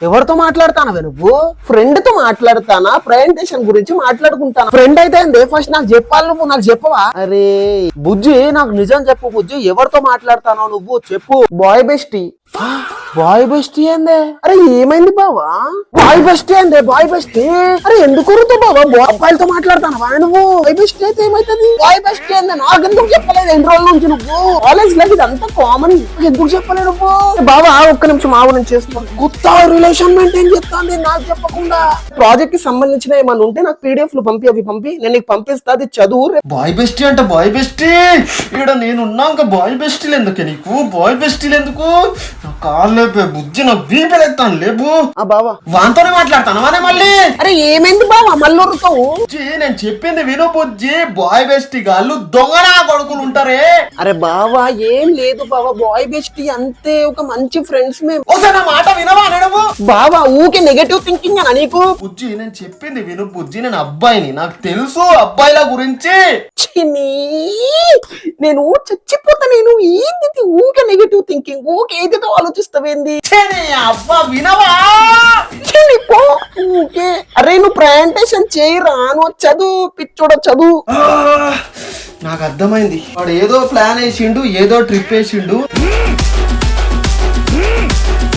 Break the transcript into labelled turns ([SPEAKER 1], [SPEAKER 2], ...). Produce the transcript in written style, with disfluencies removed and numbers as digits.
[SPEAKER 1] ఎవరితో మాట్లాడతానవే నువ్వు? ఫ్రెండ్ తో మాట్లాడతానా? ప్రజెంటేషన్ గురించి మాట్లాడుకుంటాను. ఫ్రెండ్ అయితే ఏంది? ఫస్ట్ నాకు చెప్పాలి, నువ్వు నాకు చెప్పవా? అరే బుజ్జి, నాకు నిజం చెప్పు బుజ్జి, ఎవరితో మాట్లాడతానో నువ్వు చెప్పు. Boy bestie. బాయ్ బెస్టీ ఏందే? అరే ఏమైంది బావా? బాయ్ బెస్టీ ఏందే? Boy bestie? అరే ఎందుకు బావా అబ్బాయిలతో మాట్లాడతానవా నువ్వు? బాయ్ బెస్టీ అయితే ఏమైతుంది? బాయ్ బెస్టీ ఏందే? నాకు ఎందుకు చెప్పలేదు ఎన్ని రోజుల నుంచి నువ్వు? కాలేజ్ లైఫ్ ఇదంతా కామన్, ఎందుకు చెప్పలేదు నువ్వు? బావా ఒక్క నిమిషం ఆవు నుంచి చేస్తున్నాను. కొత్త రిలేషన్ మెయింటైన్ చేస్తాను నాకు చెప్పకుండా. ప్రాజెక్ట్ కి సంబంధించిన ఏమన్నా ఉంటే నాకు పీడిఎఫ్ లు పంపి నేను నీకు పంపిస్తా, అది చదువు.
[SPEAKER 2] బాయ్ బెస్టీ అంటే బాయ్ బెస్టీ ఇక్కడ నేను ఉన్నాక బాయ్ బెస్టీలు ఎందుకే నీకు? బాయ్ బెస్టీలు ఎందుకు? నా కాళ్ళు బుజ్జి, నా బీపెత్తాను లేబు.
[SPEAKER 1] ఆ బావా
[SPEAKER 2] వాంతోనే మాట్లాడతాను వానే మళ్ళీ.
[SPEAKER 1] అరే ఏమైంది బావా మళ్ళీ
[SPEAKER 2] బుజ్జి నేను చెప్పింది విను బుజ్జి. బాయ్ బెస్టీ గాళ్ళు దొంగనా కొడుకులు ఉంటారే.
[SPEAKER 1] అరే బావా ఏం లేదు బావా, బాయ్ బెస్టీ అంతే, ఒక మంచి ఫ్రెండ్స్ మేము.
[SPEAKER 2] ఓసారి నా మాట వినవా నువ్వు?
[SPEAKER 1] బావా ఊకే నెగటివ్ థింకింగ్ అనా నీకు?
[SPEAKER 2] బుజ్జి నేను చెప్పింది విను బుజ్జి. నేను అబ్బాయిని, నాకు తెలుసు అబ్బాయిల గురించి.
[SPEAKER 1] చిన్ని నేను చచ్చిపోతా. నేను ఏంది ఊకే నెగటివ్ థింకింగ్, ఊకే ఏదితో ఆలోచిస్తావేంది?
[SPEAKER 2] అబ్బా వినవా?
[SPEAKER 1] చిన్ని పో ఊకే. అరే నువ్వు ప్రజెంటేషన్ చేయరా, నువ్వు చదువు పిచ్చోడ చదువు.
[SPEAKER 2] నాకు అర్థమైంది. వాడు ఏదో ప్లాన్ వేసిండు, ఏదో ట్రిప్ వేసిండు.